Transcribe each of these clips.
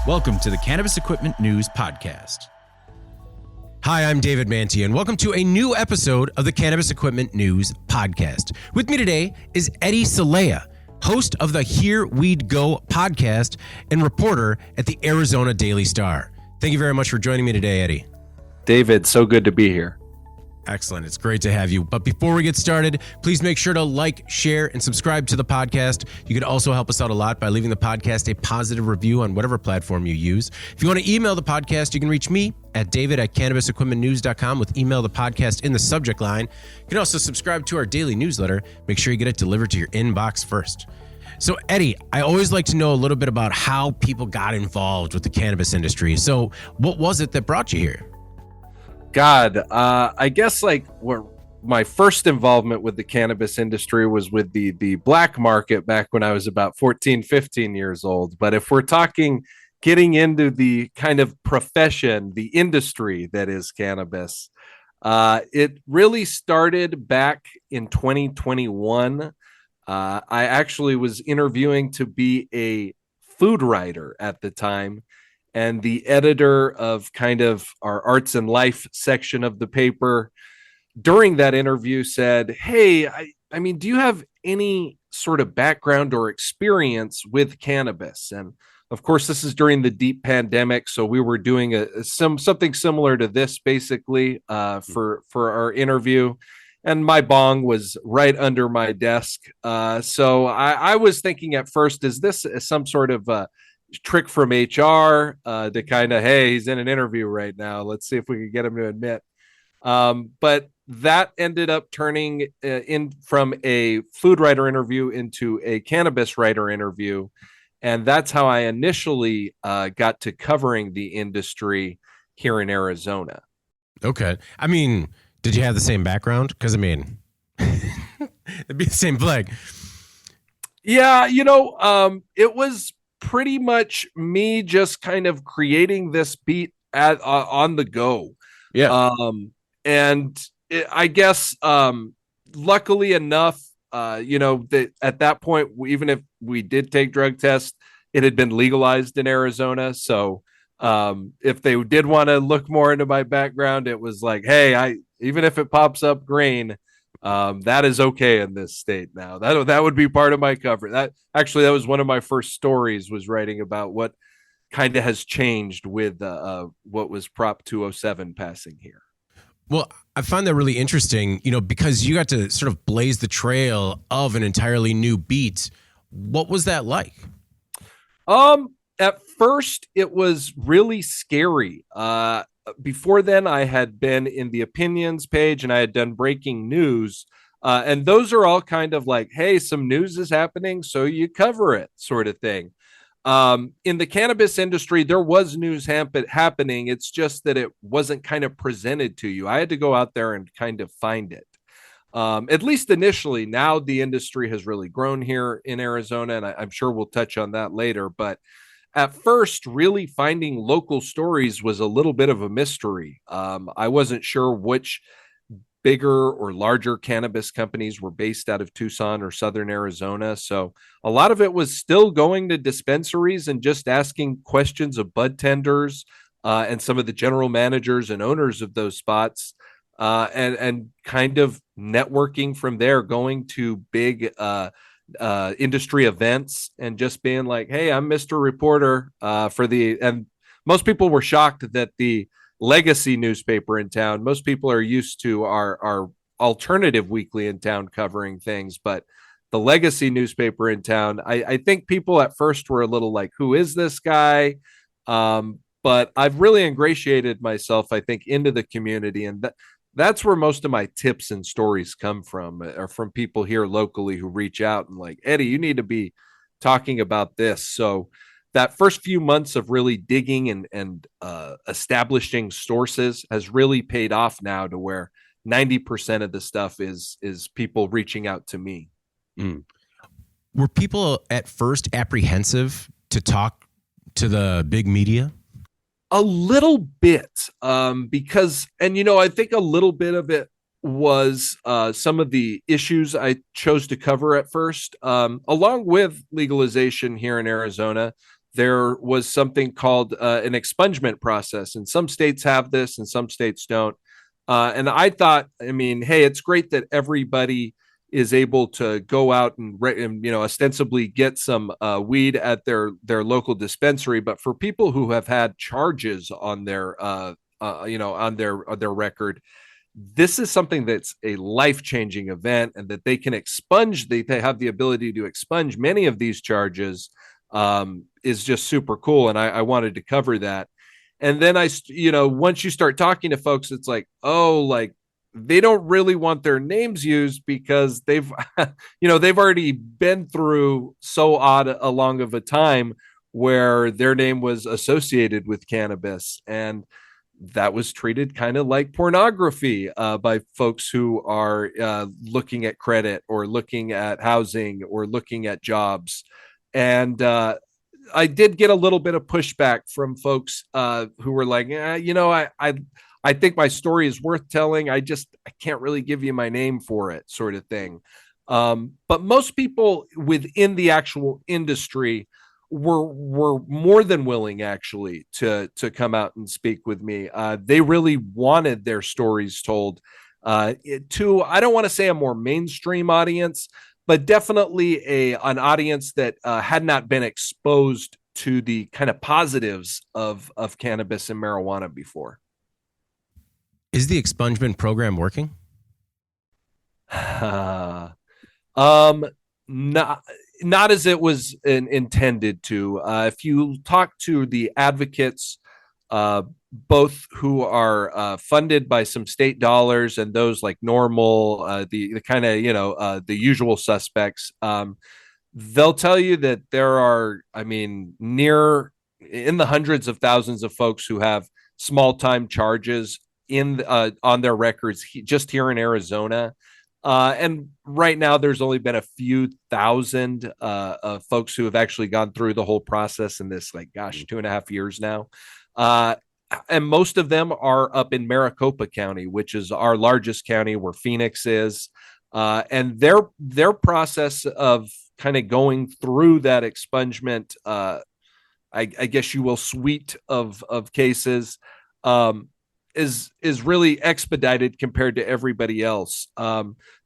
Welcome to the Cannabis Equipment News Podcast. Hi, I'm David Manti, and welcome to a new episode of the Cannabis Equipment News Podcast. With me today is Eddie Celaya, host of the Here We'd Go podcast and reporter at the Arizona Daily Star. Thank you very much for joining me today, Eddie. David, so good to be here. Excellent. It's great to have you. But before we get started, please make sure to like, share, and subscribe to the podcast. You can also help us out a lot by leaving the podcast a positive review on whatever platform you use. If you want to email the podcast, you can reach me at david@cannabisequipmentnews.com with email the podcast in the subject line. You can also subscribe to our daily newsletter. Make sure you get it delivered to your inbox first. So, Eddie, I always like to know a little bit about how people got involved with the cannabis industry. So what was it that brought you here? I guess my first involvement with the cannabis industry was with the black market back when I was about 14, 15 years old. But if we're talking getting into the kind of profession, the industry that is cannabis, it really started back in 2021. I actually was interviewing to be a food writer at the time. And the editor of kind of our arts and life section of the paper during that interview said, "Hey, I mean, do you have any sort of background or experience with cannabis?" And of course, this is during the deep pandemic. So we were doing something similar to this basically for our interview. And my bong was right under my desk. So I was thinking at first, is this some sort of trick from HR to kind of, hey, he's in an interview right now, let's see if we can get him to admit. But that ended up turning in from a food writer interview into a cannabis writer interview. And that's how I initially got to covering the industry here in Arizona. Okay. I mean, did you have the same background? Because, I mean, it'd be the same flag. Yeah, it was pretty much me just kind of creating this beat on the go. Yeah. I guess luckily enough, that at that point, even if we did take drug tests, it had been legalized in Arizona. So if they did want to look more into my background, it was like, hey, even if it pops up green, that is okay in this state now. That would be part of my cover. That was one of my first stories, was writing about what kind of has changed with what was Prop 207 passing here. Well, I find that really interesting, because you got to sort of blaze the trail of an entirely new beat. What was that like? At first, it was really scary. Before then, I had been in the opinions page and I had done breaking news. And those are all kind of like, hey, some news is happening, so you cover it sort of thing. In the cannabis industry, there was news happening. It's just that it wasn't kind of presented to you. I had to go out there and kind of find it. At least initially. Now the industry has really grown here in Arizona, and I'm sure we'll touch on that later. But at first, really finding local stories was a little bit of a mystery. I wasn't sure which bigger or larger cannabis companies were based out of Tucson or Southern Arizona. So a lot of it was still going to dispensaries and just asking questions of bud tenders and some of the general managers and owners of those spots, and kind of networking from there, going to big industry events and just being like, hey, I'm Mr. Reporter and most people were shocked that the legacy newspaper in town, most people are used to our alternative weekly in town covering things, but the legacy newspaper in town, I think people at first were a little like, who is this guy? But I've really ingratiated myself, I think, into the community, and that's where most of my tips and stories come from, are from people here locally who reach out and like, Eddie, you need to be talking about this. So that first few months of really digging and establishing sources has really paid off now, to where 90% of the stuff is people reaching out to me. Mm. Were people at first apprehensive to talk to the big media? A little bit, because, and I think a little bit of it was some of the issues I chose to cover at first, along with legalization here in Arizona. there was something called an expungement process, and some states have this and some states don't. And I thought, I mean, hey, it's great that everybody is able to go out and ostensibly get some weed at their local dispensary, but for people who have had charges on their on their record, this is something that's a life-changing event, and that they can expunge. They have the ability to expunge many of these charges. Is just super cool, and I wanted to cover that. And then once you start talking to folks, it's like, oh, like they don't really want their names used because they've they've already been through so odd a long of a time where their name was associated with cannabis, and that was treated kind of like pornography by folks who are looking at credit or looking at housing or looking at jobs. And I did get a little bit of pushback from folks who were like, I think my story is worth telling. I can't really give you my name for it, sort of thing. But most people within the actual industry were more than willing, actually, to come out and speak with me. They really wanted their stories told to, I don't want to say a more mainstream audience, but definitely an audience that had not been exposed to the kind of positives of cannabis and marijuana before. Is the expungement program working? Not as it was intended to. If you talk to the advocates, both who are funded by some state dollars and those like NORML, the kind of the usual suspects, they'll tell you that there are, near in the hundreds of thousands of folks who have small time charges on their records just here in Arizona. And right now, there's only been a few thousand folks who have actually gone through the whole process in this, 2.5 years now. And most of them are up in Maricopa County, which is our largest county, where Phoenix is. And their process of kind of going through that expungement, I guess you will, suite of cases, is really expedited compared to everybody else.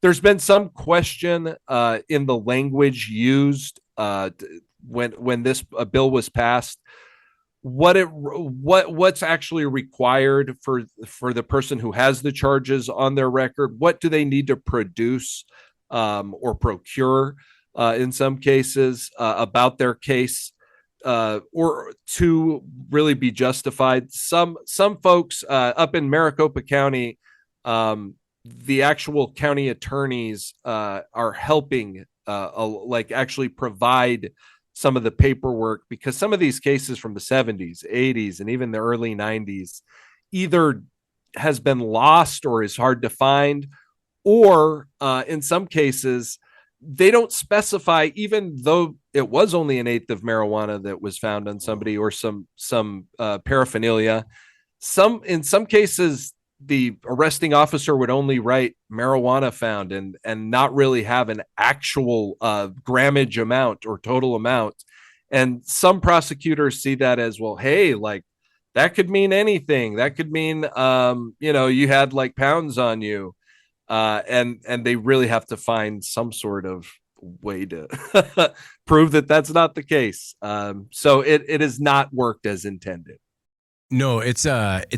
There's been some question in the language used when this bill was passed, what's actually required for the person who has the charges on their record. What do they need to produce or procure in some cases about their case, or to really be justified. Some folks up in Maricopa County, the actual county attorneys are helping actually provide some of the paperwork, because some of these cases from the 70s, 80s, and even the early 90s either has been lost or is hard to find, or in some cases they don't specify, even though it was only 1/8 of marijuana that was found on somebody, or some paraphernalia. In some cases, the arresting officer would only write marijuana found and not really have an actual grammage amount or total amount. And some prosecutors see that as, well, hey, like that could mean anything. That could mean, you had like pounds on you. And they really have to find some sort of way to prove that that's not the case. So it has not worked as intended. No, it's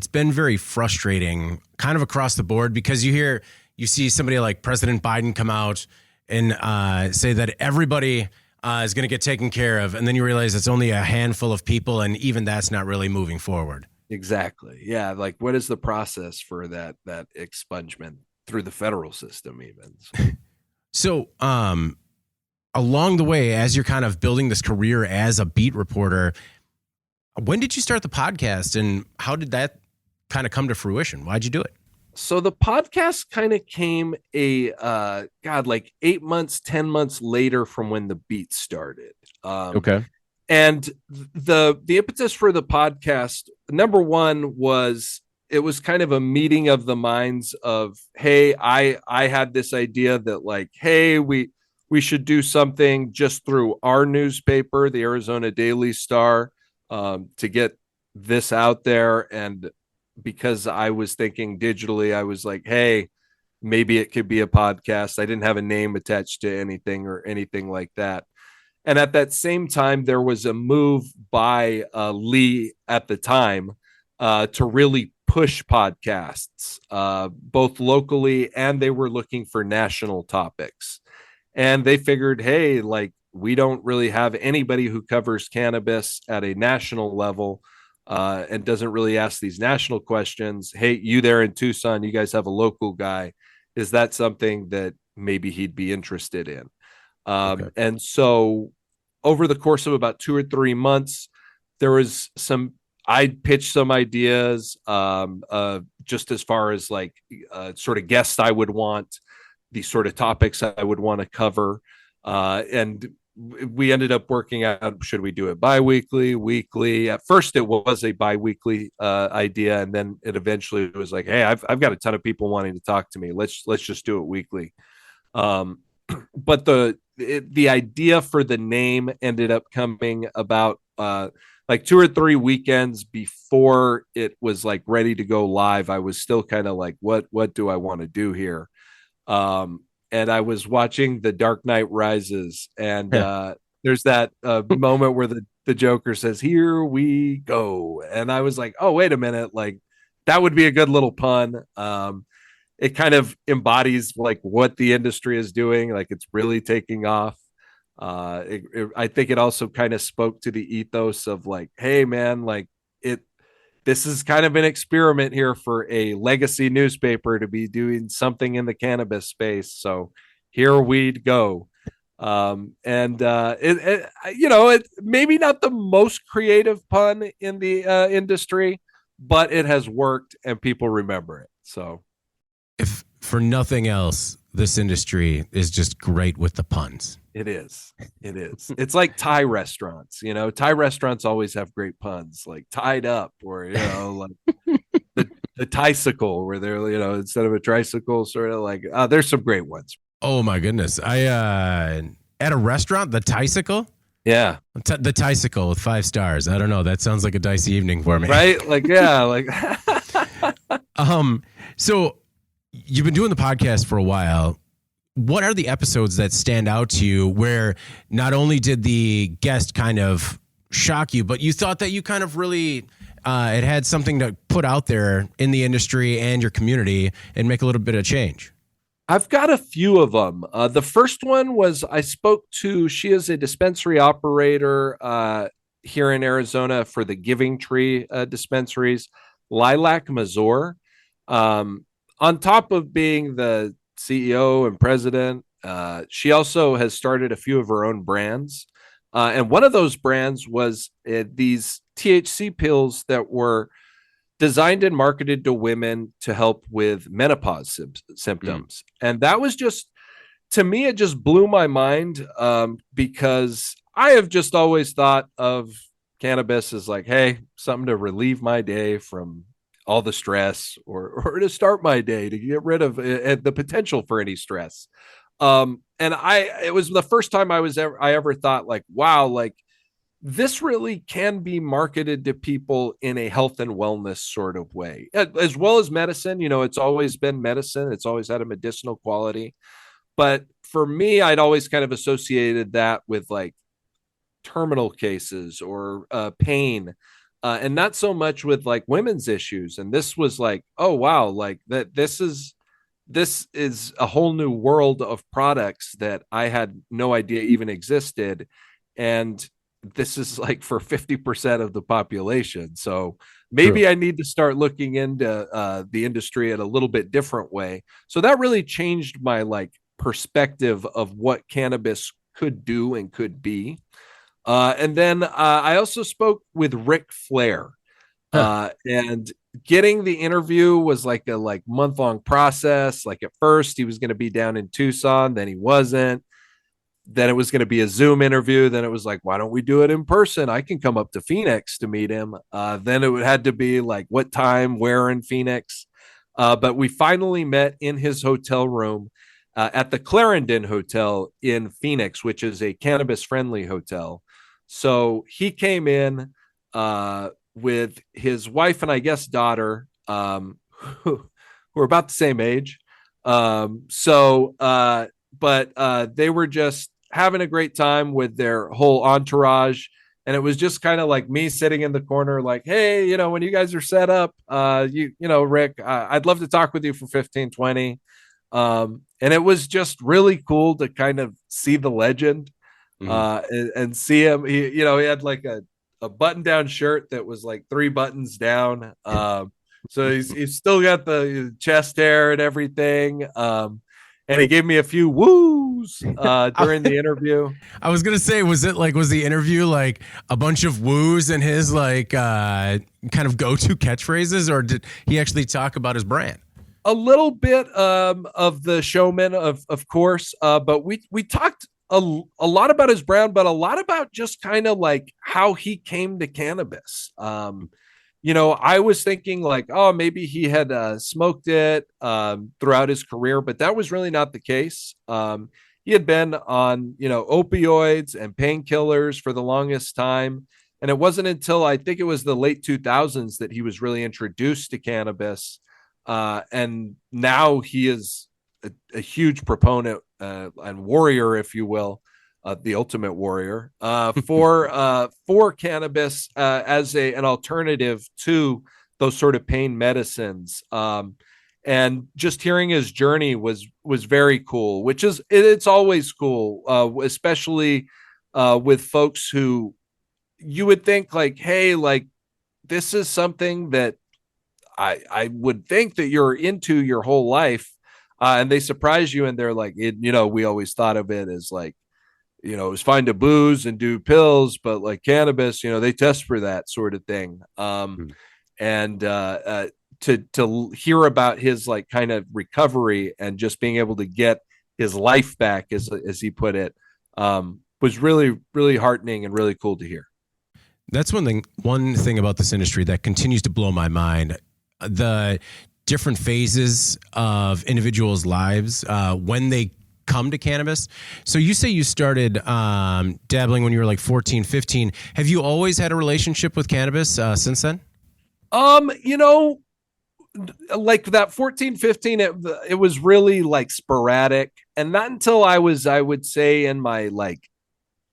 been very frustrating kind of across the board, because you see somebody like President Biden come out and say that everybody is going to get taken care of. And then you realize it's only a handful of people. And even that's not really moving forward. Exactly. Yeah. Like, what is the process for that expungement through the federal system even? So along the way, as you're kind of building this career as a beat reporter, when did you start the podcast, and how did that kind of come to fruition? Why'd you do it? So the podcast kind of came 8 months, 10 months later from when the beat started. Okay. And the impetus for the podcast, number one, was it was kind of a meeting of the minds of, hey, I had this idea that, like, hey, we we should do something just through our newspaper, the Arizona Daily Star, to get this out there. And because I was thinking digitally, I was like, hey, maybe it could be a podcast. I didn't have a name attached to anything or anything like that. And at that same time, there was a move by Lee at the time to really push podcasts, both locally, and they were looking for national topics. And they figured, hey, like, we don't really have anybody who covers cannabis at a national level and doesn't really ask these national questions. Hey, you there in Tucson, you guys have a local guy. Is that something that maybe he'd be interested in? Okay. And so over the course of about 2 or 3 months, there was I pitched some ideas, just as far as like sort of guests I would want, the sort of topics I would want to cover. And we ended up working out, should we do it bi-weekly, weekly? At first it was a bi-weekly idea. And then it eventually was like, hey, I've got a ton of people wanting to talk to me. Let's just do it weekly. But the idea for the name ended up coming about like 2 or 3 weekends before it was like ready to go live. I was still kind of like, what do I want to do here? And I was watching The Dark Knight Rises, and there's that moment where the Joker says, "Here we go," and I was like, "Oh, wait a minute! Like that would be a good little pun." It kind of embodies like what the industry is doing, like it's really taking off. I think it also kind of spoke to the ethos of like, hey, man, like this is kind of an experiment here for a legacy newspaper to be doing something in the cannabis space. So here we'd go. It maybe not the most creative pun in the industry, but it has worked and people remember it. So If for nothing else, this industry is just great with the puns. it is. It's like Thai restaurants. Thai restaurants always have great puns, like tied up, or like the tricycle, where they're instead of a tricycle, sort of like there's some great ones. Oh my goodness! I at a restaurant, the tricycle. Yeah, The tricycle with 5 stars. I don't know. That sounds like a dicey evening for me. right? Like yeah, like So you've been doing the podcast for a while. What are the episodes that stand out to you where not only did the guest kind of shock you, but you thought that you kind of really it had something to put out there in the industry and your community and make a little bit of change? I've got a few of them. The first one was she is a dispensary operator here in Arizona for the Giving Tree dispensaries, Lilac Mazur. On top of being the CEO and president, she also has started a few of her own brands. And one of those brands was these THC pills that were designed and marketed to women to help with menopause symptoms. And that was to me, it just blew my mind because I have just always thought of cannabis as like, hey, something to relieve my day from all the stress or to start my day, to get rid of the potential for any stress. And it was the first time I ever thought like, wow, like this really can be marketed to people in a health and wellness sort of way, as well as medicine. It's always been medicine. It's always had a medicinal quality. But for me, I'd always kind of associated that with like terminal cases or pain, and not so much with like women's issues. And this was like, oh, wow, like that this is a whole new world of products that I had no idea even existed. And this is like for 50% of the population. So maybe I need to start looking into the industry in a little bit different way. So that really changed my like perspective of what cannabis could do and could be. And then I also spoke with Ric Flair. And getting the interview was like a month-long process. Like at first he was going to be down in Tucson, then he wasn't. Then it was going to be a Zoom interview. Then it was like, why don't we do it in person? I can come up to Phoenix to meet him. Then it had to be like, what time, where in Phoenix? But we finally met in his hotel room. at the Clarendon Hotel in Phoenix, which is a cannabis friendly hotel. So he came in with his wife and I guess daughter, who are about the same age. But they were just having a great time with their whole entourage. And it was just kind of like me sitting in the corner, like, hey, when you guys are set up, Rick, I'd love to talk with you for 15, 20. And it was just really cool to kind of see the legend and see him. He had like a button down shirt that was like 3 buttons down. So he's still got the chest hair and everything. And he gave me a few woos during the interview. I was gonna say, was the interview like a bunch of woos and his kind of go-to catchphrases, or did he actually talk about his brand? A little bit of the showman, of course, but we talked a lot about his brand, but a lot about just kind of like how he came to cannabis. I was thinking like, oh, maybe he had smoked it throughout his career, but that was really not the case. He had been on, opioids and painkillers for the longest time. And it wasn't until I think it was the late 2000s that he was really introduced to cannabis. And now he is a huge proponent and warrior, if you will, the ultimate warrior for cannabis as an alternative to those sort of pain medicines. And just hearing his journey was very cool, which is it's always cool, especially with folks who you would think like, hey, like this is something that I would think that you're into your whole life, and they surprise you and they're like, we always thought of it as like, it was fine to booze and do pills, but like cannabis, they test for that sort of thing. And to hear about his like kind of recovery and just being able to get his life back, as he put it, was really, really heartening and really cool to hear. That's one thing about this industry that continues to blow my mind. The different phases of individuals' lives when they come to cannabis. So you say you started dabbling when you were like 14, 15. Have you always had a relationship with cannabis since then? Like that 14, 15, it was really like sporadic. And not until I would say in my like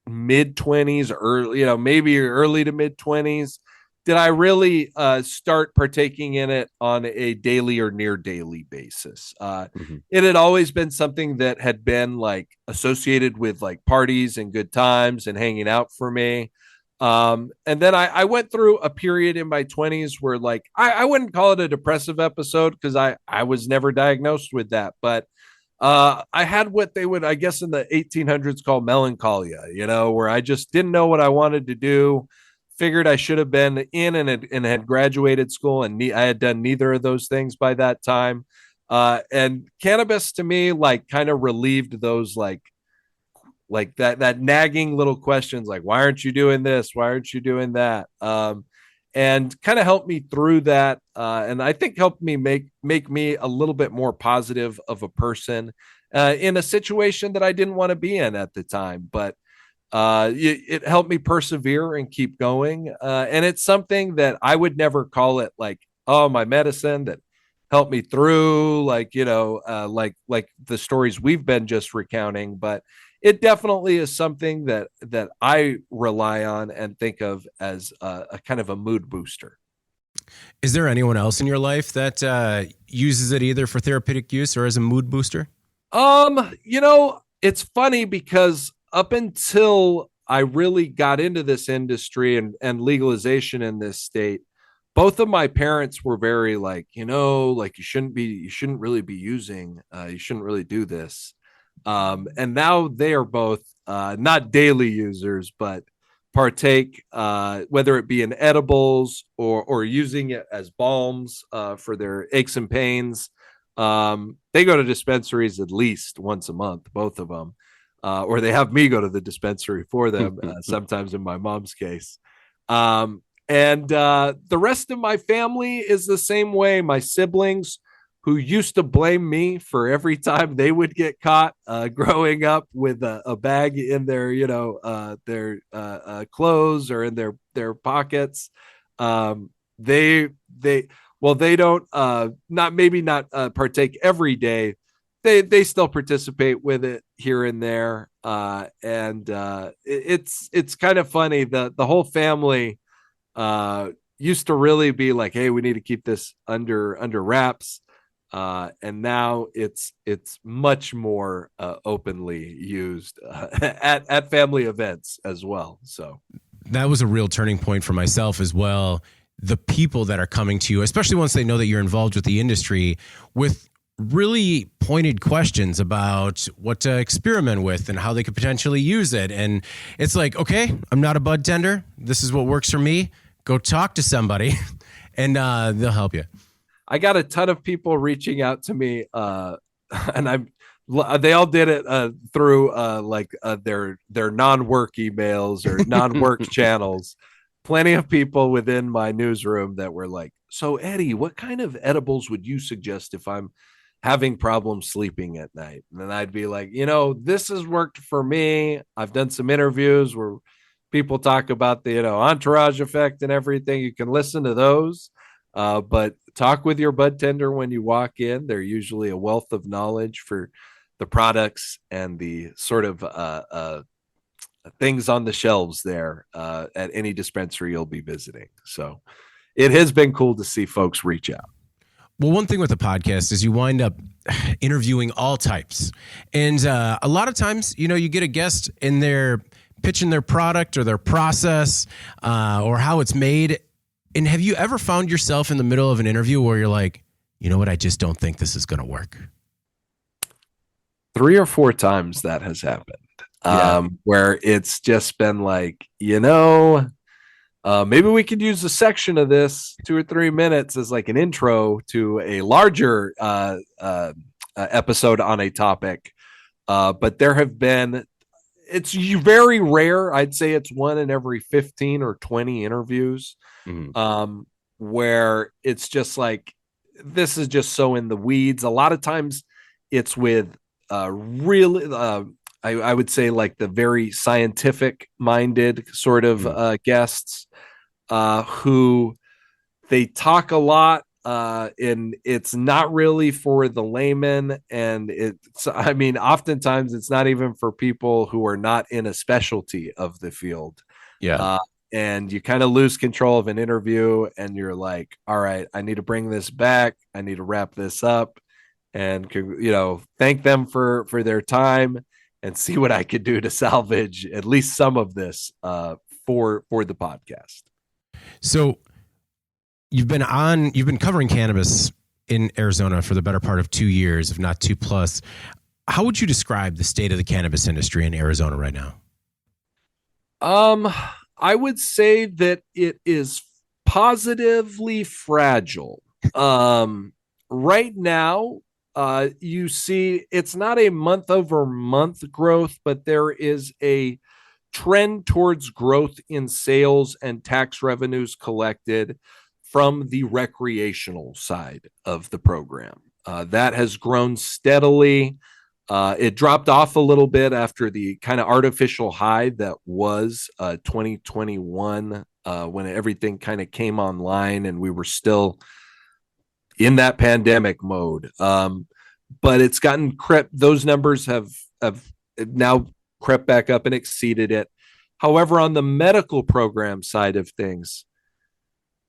mid 20s, early, maybe early to mid 20s, did I really start partaking in it on a daily or near daily basis. It had always been something that had been like associated with like parties and good times and hanging out for me. And then I went through a period in my 20s where like I wouldn't call it a depressive episode because I was never diagnosed with that, but I had what they would, I guess, in the 1800s call melancholia, where I just didn't know what I wanted to do. Figured I should have been in and had graduated school, and I had done neither of those things by that time. And cannabis to me, like, kind of relieved those like that nagging little questions, like, why aren't you doing this? Why aren't you doing that? And kind of helped me through that. And I think helped me make me a little bit more positive of a person in a situation that I didn't want to be in at the time. But it helped me persevere and keep going. And it's something that I would never call it like, oh, my medicine that helped me through, like, like the stories we've been just recounting. But it definitely is something that I rely on and think of as a kind of a mood booster. Is there anyone else in your life that uses it either for therapeutic use or as a mood booster? It's funny because up until I really got into this industry and legalization in this state, both of my parents were very like, like you shouldn't really be using, you shouldn't really do this. And now they are both not daily users, but partake, whether it be in edibles or using it as balms for their aches and pains. They go to dispensaries at least once a month, both of them. Or they have me go to the dispensary for them, sometimes in my mom's case. And the rest of my family is the same way. My siblings, who used to blame me for every time they would get caught growing up with a bag in their, their clothes or in their pockets. They well, they don't not partake every day. They still participate with it here and there, and it's kind of funny. The whole family used to really be like, hey, we need to keep this under wraps, and now it's much more openly used at family events as well. So That was a real turning point for myself as well. The people that are coming to you, especially once they know that you're involved with the industry, with really pointed questions about what to experiment with and how they could potentially use it. And it's like, okay, I'm not a bud tender. This is what works for me. Go talk to somebody and they'll help you. I got a ton of people reaching out to me, and they all did it through their non-work emails or non-work channels. Plenty of people within my newsroom that were like, so Eddie, what kind of edibles would you suggest if I'm having problems sleeping at night? And then I'd be like, this has worked for me. I've done some interviews where people talk about the, entourage effect and everything. You can listen to those. But talk with your bud tender when you walk in. They're usually a wealth of knowledge for the products and the sort of things on the shelves there at any dispensary you'll be visiting. So it has been cool to see folks reach out. Well, one thing with the podcast is you wind up interviewing all types. And a lot of times, you get a guest and they're pitching their product or their process or how it's made. And have you ever found yourself in the middle of an interview where you're like, you know what, I just don't think this is going to work? 3 or 4 times that has happened. Where it's just been like, maybe we could use a section of this 2 or 3 minutes as like an intro to a larger episode on a topic. But there have been, it's very rare. I'd say it's 1 in every 15 or 20 interviews, where it's just like, this is just so in the weeds. A lot of times it's with really, I would say like the very scientific minded sort of guests who they talk a lot and it's not really for the layman. And oftentimes it's not even for people who are not in a specialty of the field. Yeah. And you kind of lose control of an interview and you're like, all right, I need to bring this back. I need to wrap this up and, thank them for their time and see what I could do to salvage at least some of this for the podcast. So you've been covering cannabis in Arizona for the better part of 2 years, if not 2+. How would you describe the state of the cannabis industry in Arizona right now? I would say that it is positively fragile. Right now, you see it's not a month over month growth, but there is a trend towards growth in sales and tax revenues collected from the recreational side of the program. That has grown steadily. It dropped off a little bit after the kind of artificial high that was 2021 when everything kind of came online and we were still in that pandemic mode. But it's gotten those numbers have now crept back up and exceeded it. However, on the medical program side of things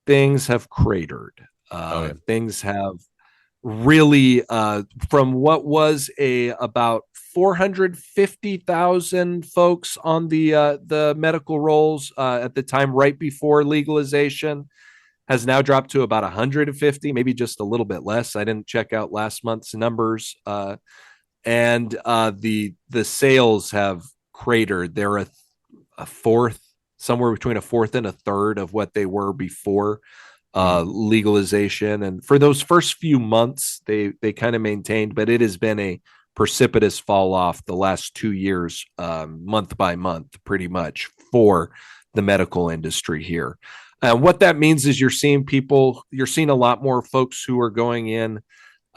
have cratered. Things have really from what was about 450,000 folks on the medical rolls at the time right before legalization has now dropped to about 150, maybe just a little bit less. I didn't check out last month's numbers. And the sales have cratered. They're a fourth, somewhere between a fourth and a third of what they were before legalization. And for those first few months, they kind of maintained, but it has been a precipitous fall off the last 2 years, month by month, pretty much for the medical industry here. What that means is you're seeing a lot more folks who are going in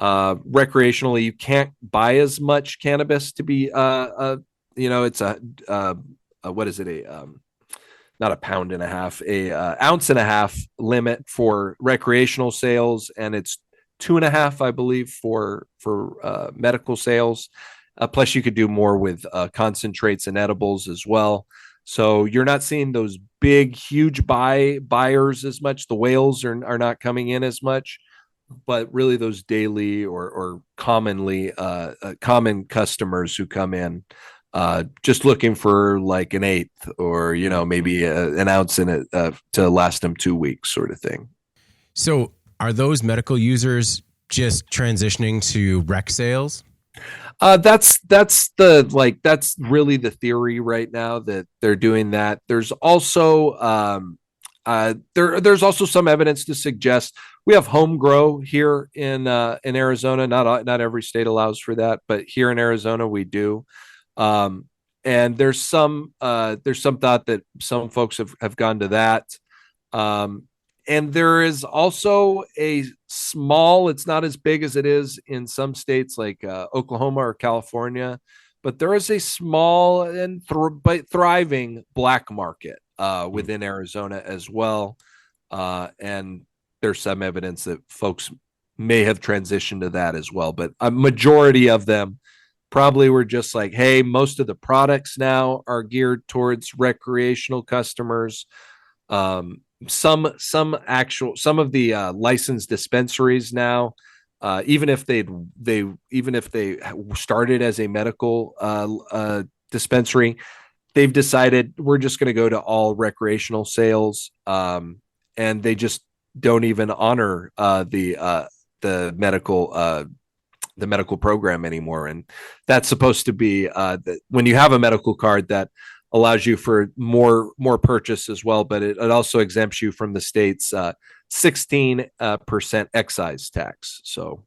Recreationally, you can't buy as much cannabis to be it's a what is it, a not a pound and a half, a ounce and a half limit for recreational sales, and it's 2.5, I believe, for medical sales. Plus, you could do more with concentrates and edibles as well. So you're not seeing those big, huge buyers as much. The whales are not coming in as much, but really those daily or commonly common customers who come in just looking for like an eighth or maybe an ounce in it to last them 2 weeks, sort of thing. So are those medical users just transitioning to rec sales? That's really the theory right now, that they're doing that. There's also there's also some evidence to suggest we have home grow here in Arizona. Not every state allows for that, but here in Arizona we do. And there's some thought that some folks have gone to that. And there is also a small, it's not as big as it is in some states like Oklahoma or California, but there is a small and thriving black market within Arizona as well. And there's some evidence that folks may have transitioned to that as well. But a majority of them probably were just like, hey, most of the products now are geared towards recreational customers. Some of the licensed dispensaries now, even if they started as a medical dispensary, they've decided we're just going to go to all recreational sales, and they just don't even honor the medical program anymore. And that's supposed to be when you have a medical card, that allows you for more purchase as well, but it also exempts you from the state's 16% excise tax. So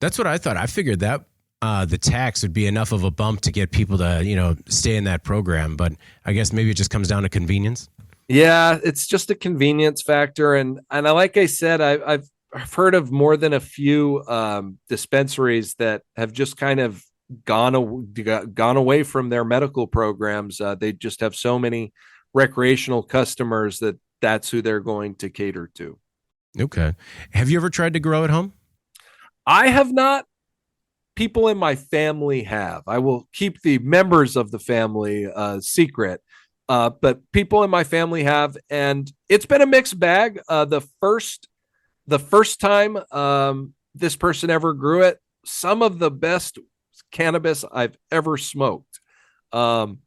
that's what I thought. I figured that the tax would be enough of a bump to get people to stay in that program, but I guess maybe it just comes down to convenience. Yeah, it's just a convenience factor, and like I said, I've heard of more than a few dispensaries that have just kind of gone away from their medical programs. They just have so many recreational customers that's who they're going to cater to. Okay. Have you ever tried to grow at home? I have not. People in my family have. I will keep the members of the family secret. But people in my family have, and it's been a mixed bag. The first time this person ever grew it, some of the best cannabis I've ever smoked. And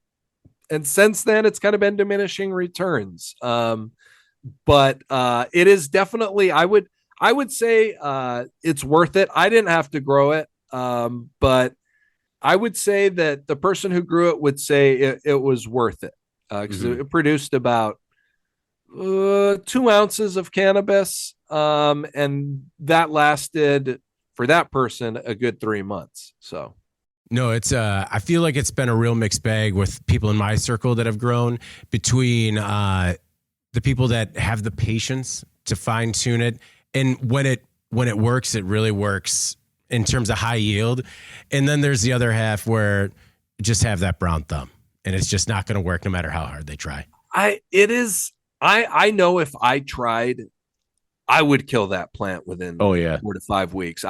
since then, it's kind of been diminishing returns. But it is definitely, I would say it's worth it. I didn't have to grow it, but I would say that the person who grew it would say it was worth it, because it produced about 2 ounces of cannabis, and that lasted for that person a good 3 months. So no, it's I feel like it's been a real mixed bag with people in my circle that have grown, between the people that have the patience to fine tune it, and when it works, it really works in terms of high yield, and then there's the other half where just have that brown thumb, and it's just not going to work no matter how hard they try. I know if I tried, I would kill that plant within 4 to 5 weeks.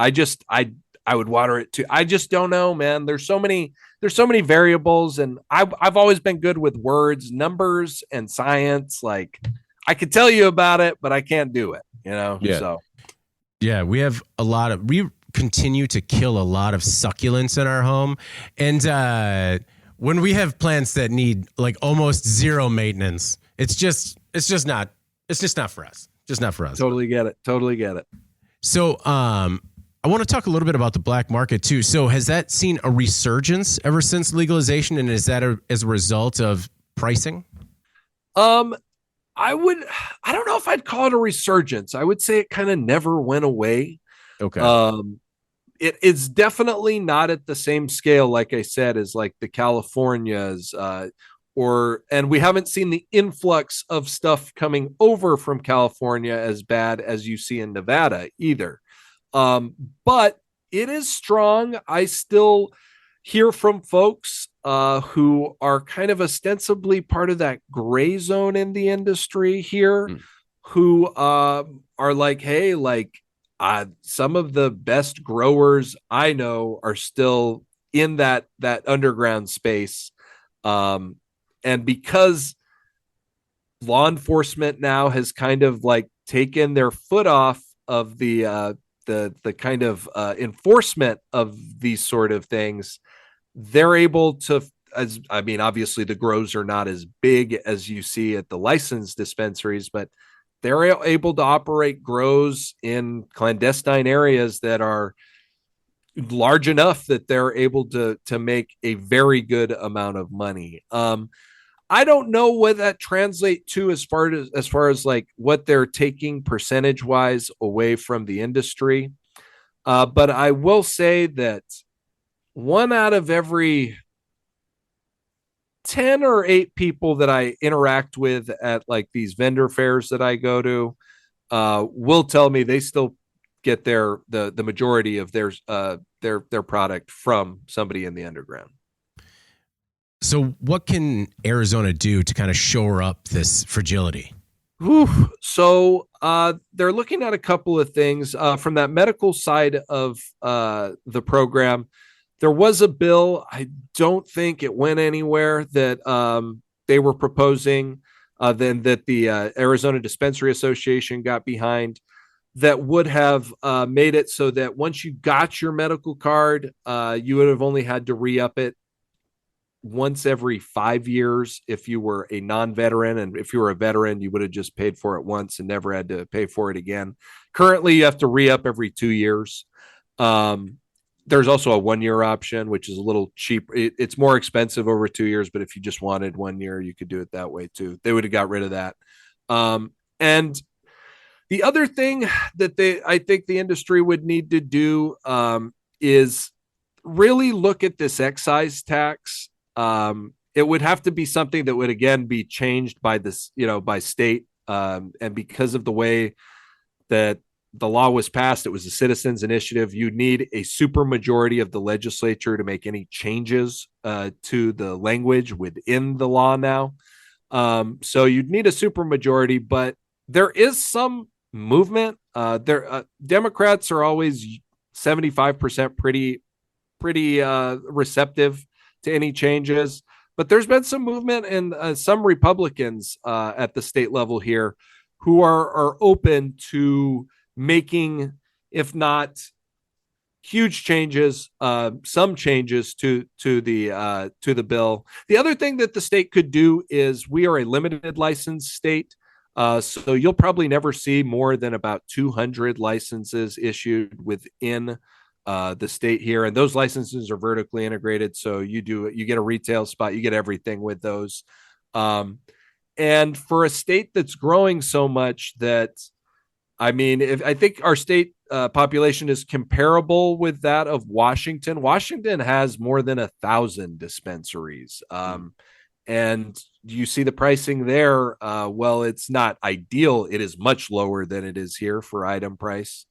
I would water it too. I just don't know, man. There's so many variables, and I've always been good with words, numbers, and science. Like, I could tell you about it, but I can't do it, Yeah. So yeah, we continue to kill a lot of succulents in our home. And when we have plants that need like almost zero maintenance, it's just not for us. Just not for us. Totally get it. So, I want to talk a little bit about the black market too. So has that seen a resurgence ever since legalization? And is that as a result of pricing? I don't know if I'd call it a resurgence. I would say it kind of never went away. Okay. It's definitely not at the same scale, like I said, as like the Californias, and we haven't seen the influx of stuff coming over from California as bad as you see in Nevada either. But it is strong. I still hear from folks who are kind of ostensibly part of that gray zone in the industry here, who are like, hey, like some of the best growers I know are still in that underground space, and because law enforcement now has kind of like taken their foot off of the kind of enforcement of these sort of things, they're able to, as I mean, obviously the grows are not as big as you see at the licensed dispensaries, but they're able to operate grows in clandestine areas that are large enough that they're able to make a very good amount of money. I don't know what that translates to as far as like what they're taking percentage wise away from the industry. But I will say that 1 out of every 10 or 8 people that I interact with at like these vendor fairs that I go to will tell me they still get the majority of their product from somebody in the underground. So what can Arizona do to kind of shore up this fragility? So they're looking at a couple of things from that medical side of the program. There was a bill, I don't think it went anywhere, that they were proposing, then that the Arizona Dispensary Association got behind, that would have made it so that once you got your medical card, you would have only had to re-up it once every 5 years if you were a non-veteran, and if you were a veteran, you would have just paid for it once and never had to pay for it again. Currently, you have to re-up every 2 years. There's also a 1 year option, which is a little cheap. It's more expensive over 2 years, but if you just wanted 1 year, you could do it that way too. They would have got rid of that. And the other thing that I think the industry would need to do is really look at this excise tax. It would have to be something that would again be changed by this, by state. And because of the way that the law was passed, it was a citizens initiative. You need a super majority of the legislature to make any changes to the language within the law now. So you'd need a super majority, but there is some movement. Democrats are always 75% pretty receptive to any changes, but there's been some movement, and some Republicans at the state level here who are open to making, if not huge changes, some changes to the bill. The other thing that the state could do is, we are a limited license state, so you'll probably never see more than about 200 licenses issued within the state here, and those licenses are vertically integrated. So you get a retail spot, you get everything with those. And for a state that's growing so much that, I mean, I think our state population is comparable with that of Washington. Washington has more than 1,000 dispensaries. And you see the pricing there. Well, it's not ideal. It is much lower than it is here for item price.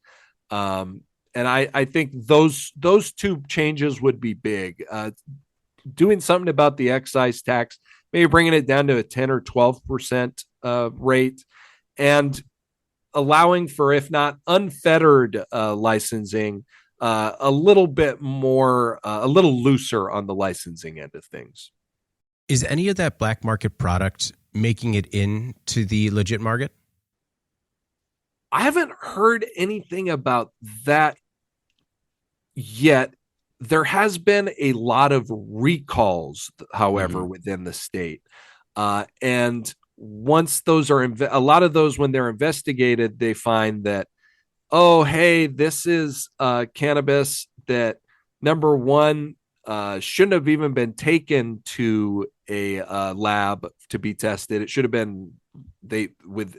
And I think those two changes would be big. Doing something about the excise tax, maybe bringing it down to a 10 or 12% rate, and allowing for, if not unfettered licensing, a little bit more, a little looser on the licensing end of things. Is any of that black market product making it into the legit market? I haven't heard anything about that yet. There has been a lot of recalls, however, within the state. And once those are, a lot of those, when they're investigated, they find that, oh, hey, this is cannabis that, number one, shouldn't have even been taken to a lab to be tested. It should have been, with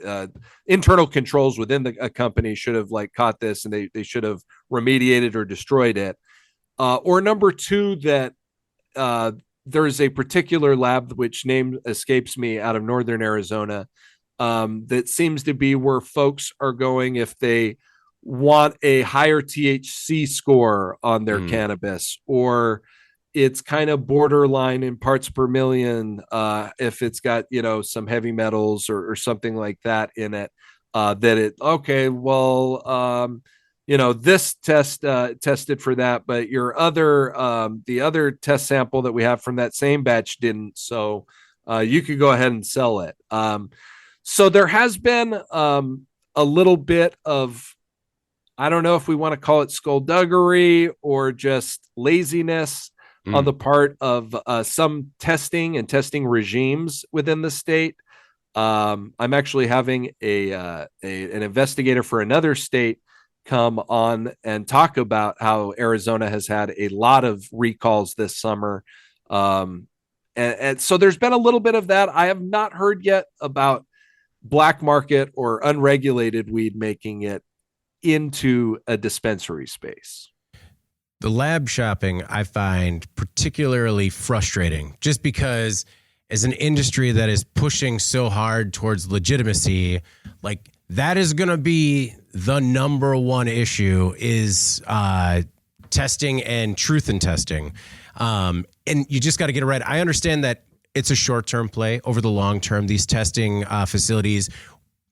internal controls within a company should have like caught this, and they should have remediated or destroyed it. Or number two, that there's a particular lab, which name escapes me, out of northern Arizona, that seems to be where folks are going if they want a higher THC score on their cannabis, or it's kind of borderline in parts per million if it's got, some heavy metals or something like that in it, that it, okay, well, this tested for that, but your other the other test sample that we have from that same batch didn't, so you could go ahead and sell it. So there has been a little bit of, I don't know if we want to call it skullduggery or just laziness on the part of some testing and testing regimes within the state. I'm actually having an investigator for another state come on and talk about how Arizona has had a lot of recalls this summer. And so there's been a little bit of that. I have not heard yet about black market or unregulated weed making it into a dispensary space. The lab shopping I find particularly frustrating, just because as an industry that is pushing so hard towards legitimacy, like that is going to be the number one issue is testing and truth in testing. And you just got to get it right. I understand that it's a short-term play. Over the long term, these testing facilities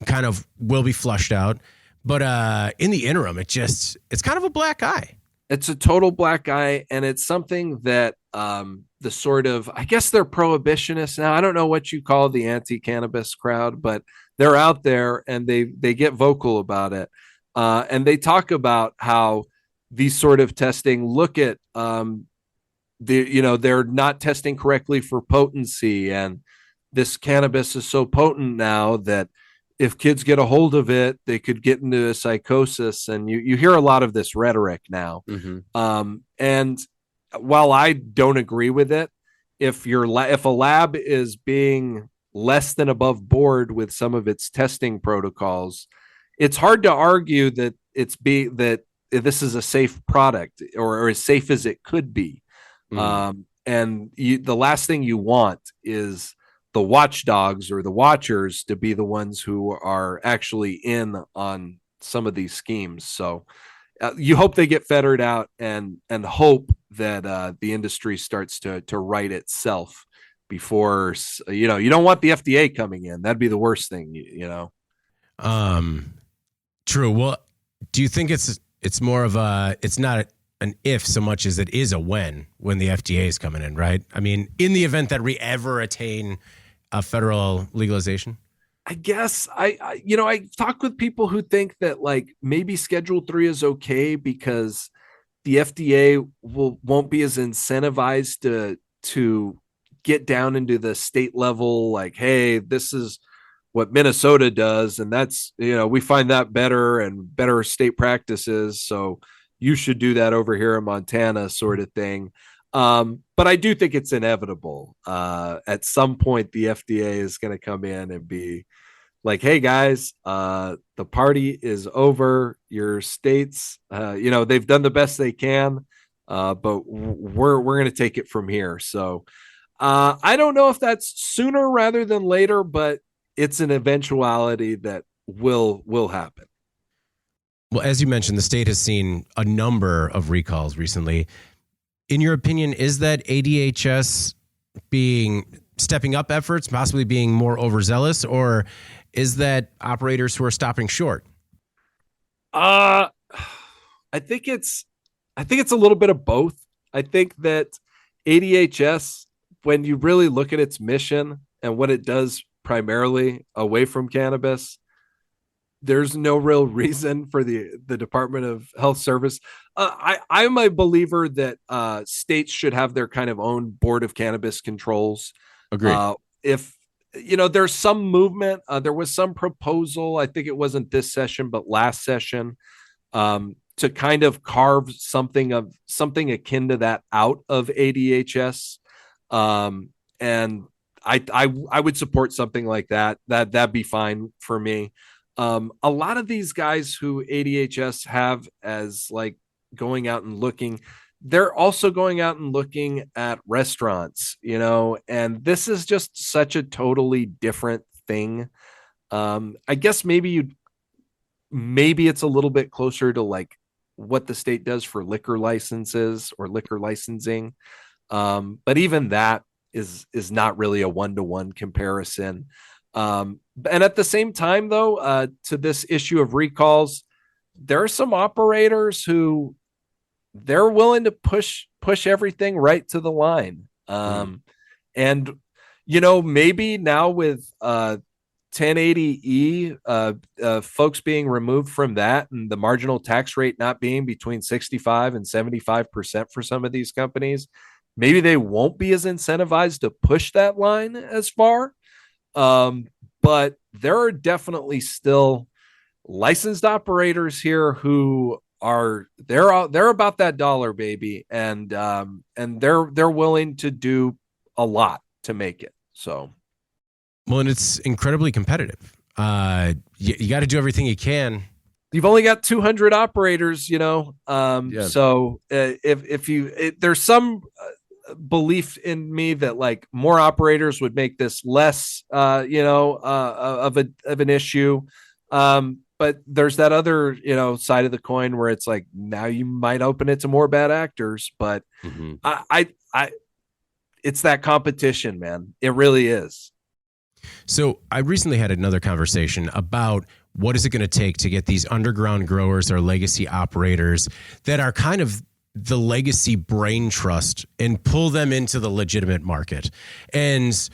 kind of will be flushed out. But in the interim, it's kind of a black eye. It's a total black eye, and it's something that the sort of, I guess they're prohibitionists now. I don't know what you call the anti-cannabis crowd, but they're out there and they get vocal about it. And they talk about how these sort of testing look at they're not testing correctly for potency, and this cannabis is so potent now that if kids get a hold of it, they could get into a psychosis. And you hear a lot of this rhetoric now. And while I don't agree with it, if a lab is being less than above board with some of its testing protocols, it's hard to argue that that this is a safe product or as safe as it could be. And the last thing you want is the watchdogs or the watchers to be the ones who are actually in on some of these schemes. So you hope they get fettered out and hope that the industry starts to right itself before, you don't want the FDA coming in. That'd be the worst thing, True. Well, do you think it's more of it's not an if so much as it is a when the FDA is coming in, right? I mean, in the event that we ever attain a federal legalization? I guess I talk with people who think that like maybe Schedule 3 is okay because the FDA won't be as incentivized to get down into the state level. Like, hey, this is what Minnesota does, and that's, we find that better and better state practices. So you should do that over here in Montana, sort of thing. But I do think it's inevitable. At some point, the FDA is going to come in and be like, hey, guys, the party is over. Your states, they've done the best they can, but we're going to take it from here. So I don't know if that's sooner rather than later, but it's an eventuality that will happen. Well, as you mentioned, the state has seen a number of recalls recently. In your opinion, is that ADHS stepping up efforts, possibly being more overzealous, or is that operators who are stopping short? I think it's a little bit of both. I think that ADHS, when you really look at its mission and what it does primarily away from cannabis, there's no real reason for the Department of Health Service. I'm a believer that states should have their kind of own board of cannabis controls. Agreed. If there's some movement, there was some proposal, I think it wasn't this session, but last session, to kind of carve something akin to that out of ADHS. And I would support something like that. That'd be fine for me. A lot of these guys who ADHS have as like going out and looking, they're also going out and looking at restaurants, and this is just such a totally different thing. I guess maybe maybe it's a little bit closer to like what the state does for liquor licenses or liquor licensing. But even that is not really a one-to-one comparison. And at the same time, though, to this issue of recalls, there are some operators who they're willing to push everything right to the line. And maybe now with 1080E, folks being removed from that and the marginal tax rate not being between 65 and 75% for some of these companies, maybe they won't be as incentivized to push that line as far. But there are definitely still licensed operators here who they're about that dollar, baby, and they're willing to do a lot to make it. So, well, and it's incredibly competitive. You got to do everything you can. You've only got 200 operators, So if there's some belief in me that like more operators would make this less, of an issue. But there's that other, side of the coin where it's like now you might open it to more bad actors. But it's that competition, man. It really is. So I recently had another conversation about what is it going to take to get these underground growers or legacy operators that are kind of the legacy brain trust and pull them into the legitimate market. And,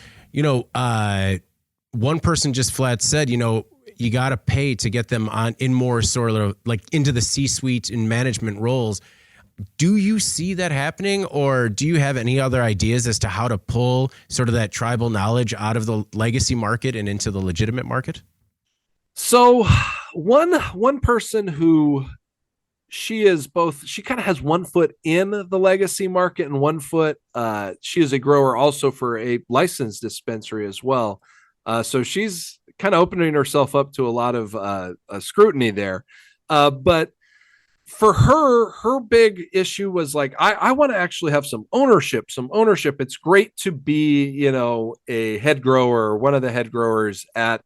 one person just flat said, you got to pay to get them on in more sort of like into the C-suite and management roles. Do you see that happening, or do you have any other ideas as to how to pull sort of that tribal knowledge out of the legacy market and into the legitimate market? So one person who she kind of has 1 foot in the legacy market and 1 foot, she is a grower also for a licensed dispensary as well. So she's kind of opening herself up to a lot of scrutiny there. But for her big issue was like, I want to actually have some ownership. It's great to be, a head grower or one of the head growers at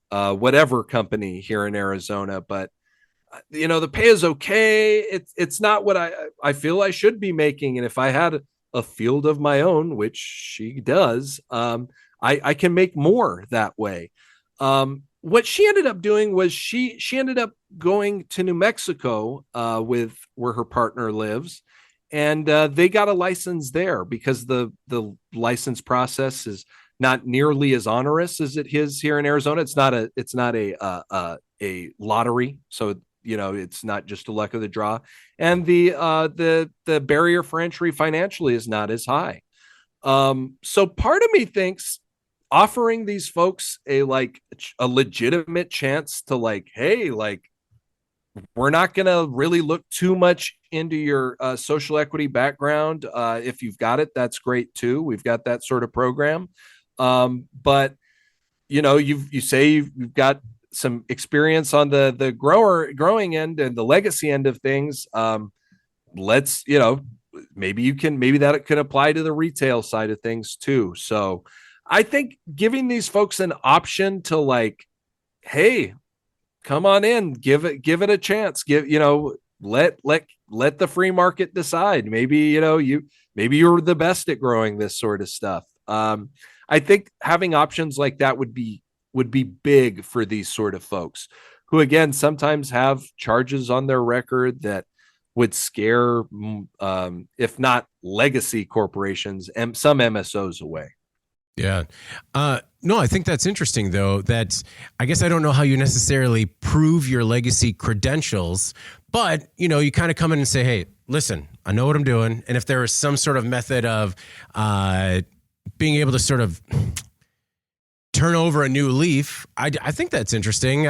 whatever company here in Arizona. But, the pay is okay. It's not what I feel I should be making. And if I had a field of my own, which she does, I can make more that way. What she ended up doing was she ended up going to New Mexico with where her partner lives, and they got a license there because the license process is not nearly as onerous as it is here in Arizona. It's not a lottery, so it's not just a luck of the draw, and the barrier for entry financially is not as high. So part of me thinks offering these folks a legitimate chance to like, hey, like, we're not going to really look too much into your social equity background. If you've got it, that's great too. We've got that sort of program. But you say you've got some experience on the growing end and the legacy end of things. Let's, maybe that it could apply to the retail side of things too. So I think giving these folks an option to like, hey, come on in, give it a chance. Let the free market decide. Maybe, you're the best at growing this sort of stuff. I think having options like that would be big for these sort of folks who, again, sometimes have charges on their record that would scare, if not legacy corporations and some MSOs away. Yeah. No, I think that's interesting, though, that I guess I don't know how you necessarily prove your legacy credentials, but, you kind of come in and say, hey, listen, I know what I'm doing. And if there is some sort of method of being able to sort of turn over a new leaf, I think that's interesting.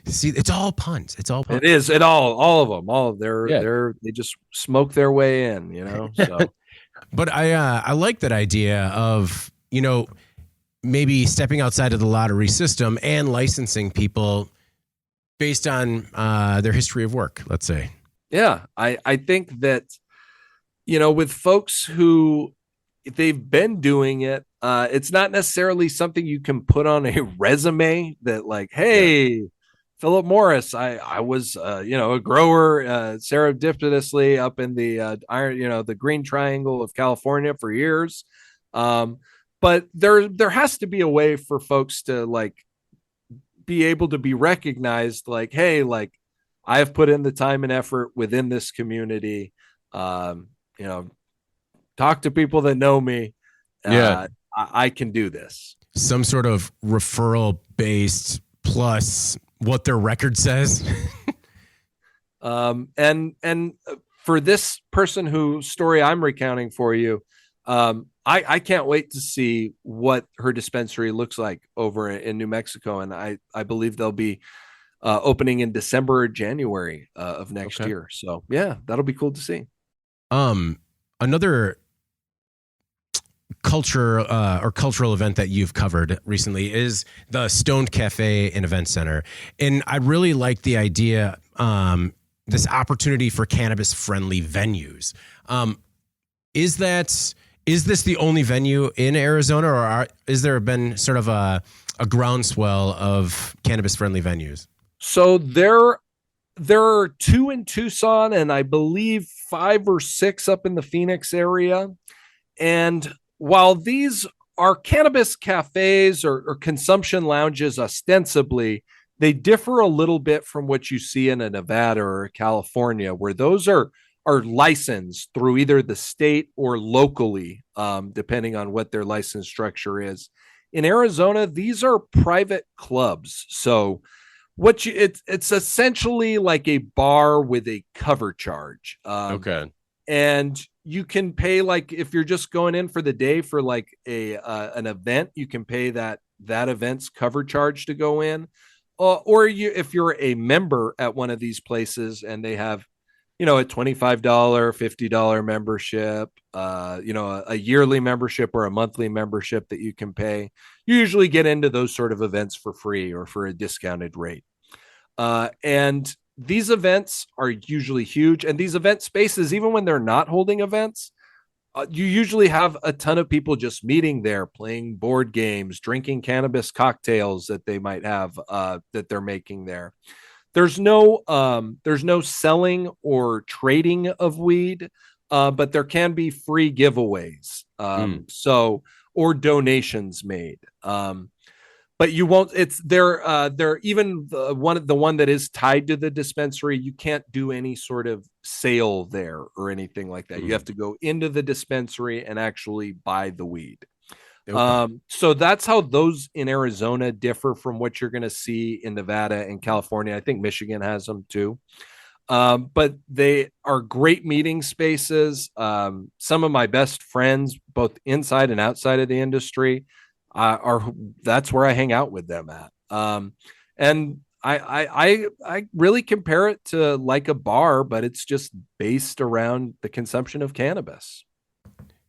See, it's all puns. It's all puns. It is. All of them. They just smoke their way in, so. But I like that idea of, maybe stepping outside of the lottery system and licensing people based on their history of work, let's say. Yeah, I think that, with folks who, if they've been doing it, it's not necessarily something you can put on a resume that like, hey, Philip Morris. I was a grower serendipitously up in the the Green Triangle of California for years. But there has to be a way for folks to like be able to be recognized, like, hey, like I have put in the time and effort within this community. Um, you know, talk to people that know me. Yeah. I can do this. Some sort of referral based plus what their record says. And for this person whose story I'm recounting for you, I can't wait to see what her dispensary looks like over in New Mexico. And I believe they'll be opening in December or January of next year. So yeah, that'll be cool to see. Another cultural event that you've covered recently is the Stoned Cafe and Event Center. And I really like the idea, this opportunity for cannabis friendly venues. Is this the only venue in Arizona, or is there been sort of a groundswell of cannabis friendly venues? So there are 2 in Tucson, and I believe 5 or 6 up in the Phoenix area. And while these are cannabis cafes or consumption lounges ostensibly, they differ a little bit from what you see in a Nevada or California, where those are licensed through either the state or locally, depending on what their license structure is. In Arizona, these are private clubs. So it's essentially like a bar with a cover charge. And you can pay, like, if you're just going in for the day for like an event, you can pay that event's cover charge to go in. Or if you're a member at one of these places and they have, a $25, $50 membership, a yearly membership or a monthly membership that you can pay, you usually get into those sort of events for free or for a discounted rate. And these events are usually huge. And these event spaces, even when they're not holding events, you usually have a ton of people just meeting there, playing board games, drinking cannabis cocktails that they might have that they're making there. There's no selling or trading of weed, but there can be free giveaways, or donations made. But you won't. It's they're even the one that is tied to the dispensary. You can't do any sort of sale there or anything like that. You have to go into the dispensary and actually buy the weed. So that's how those in Arizona differ from what you're going to see in Nevada and California. I think Michigan has them too. But they are great meeting spaces. Some of my best friends, both inside and outside of the industry, that's where I hang out with them at. And I really compare it to like a bar, but it's just based around the consumption of cannabis.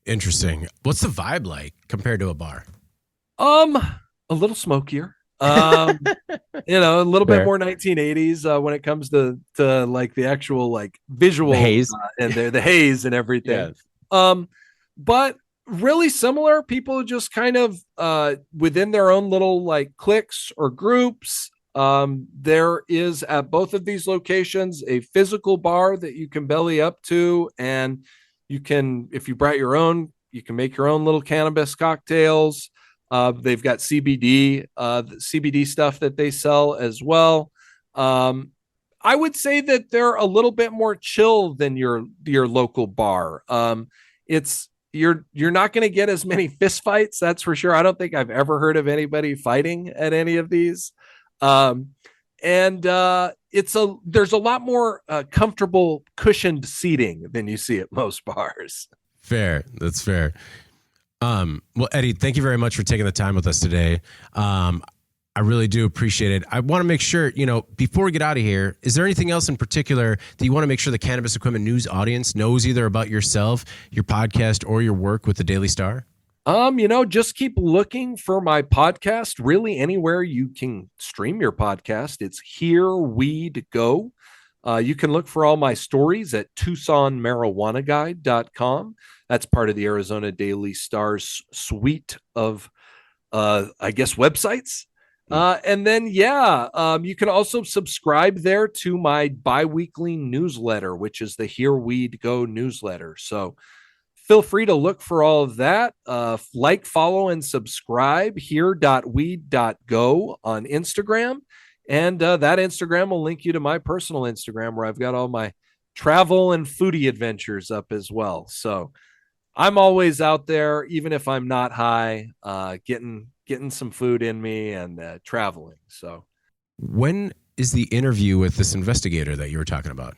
Interesting. What's the vibe like compared to a bar? A little smokier. A little bit more 1980s when it comes to like the actual like visual haze and the haze and everything. Yeah. But really similar. People just kind of within their own little like cliques or groups. There is at both of these locations a physical bar that you can belly up to, and you can, if you brought your own, you can make your own little cannabis cocktails. They've got CBD stuff that they sell as well. I would say that they're a little bit more chill than your local bar. You're not going to get as many fist fights, that's for sure. I don't think I've ever heard of anybody fighting at any of these. There's a lot more comfortable cushioned seating than you see at most bars. Fair. That's fair. Well, Eddie, thank you very much for taking the time with us today. I really do appreciate it. I want to make sure, before we get out of here, is there anything else in particular that you want to make sure the Cannabis Equipment News audience knows either about yourself, your podcast, or your work with the Daily Star? Just keep looking for my podcast, really anywhere you can stream your podcast. It's Here Weed Go. You can look for all my stories at TucsonMarijuanaGuide.com. That's part of the Arizona Daily Star's suite of, websites. And then, you can also subscribe there to my bi-weekly newsletter, which is the Here Weed Go newsletter. So feel free to look for all of that. Like, follow, and subscribe here.weed.go on Instagram. And that Instagram will link you to my personal Instagram where I've got all my travel and foodie adventures up as well. So I'm always out there, even if I'm not high, getting some food in me and traveling. So when is the interview with this investigator that you were talking about?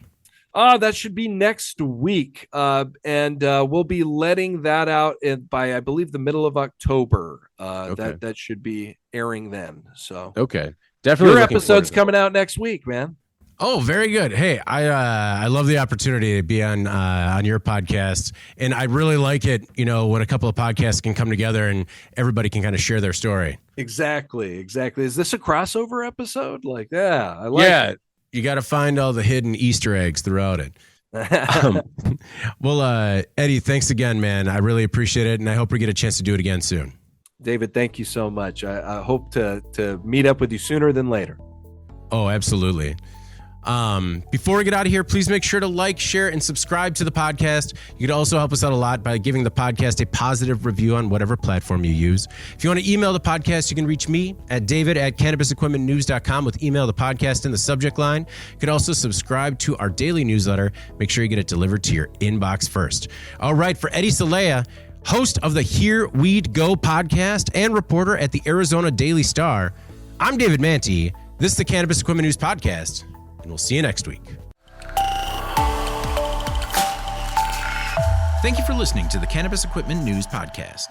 That should be next week. And we'll be letting that out by, I believe, the middle of October. Okay. That should be airing then. So okay. Definitely. Your episode's coming out next week, man. Oh, very good. Hey, I love the opportunity to be on your podcast, and I really like it. When a couple of podcasts can come together and everybody can kind of share their story. Exactly. Is this a crossover episode? I like it. You got to find all the hidden Easter eggs throughout it. Well, Eddie, thanks again, man. I really appreciate it, and I hope we get a chance to do it again soon. David, thank you so much. I hope to meet up with you sooner than later. Oh, absolutely. Before we get out of here, please make sure to like, share, and subscribe to the podcast. You could also help us out a lot by giving the podcast a positive review on whatever platform you use. If you want to email the podcast, you can reach me at david@cannabisequipmentnews.com with email the podcast in the subject line. You could also subscribe to our daily newsletter. Make sure you get it delivered to your inbox first. All right, for Eddie Celaya, host of the Here Weed Go podcast and reporter at the Arizona Daily Star, I'm David Manti. This is the Cannabis Equipment News Podcast, and we'll see you next week. Thank you for listening to the Cannabis Equipment News Podcast.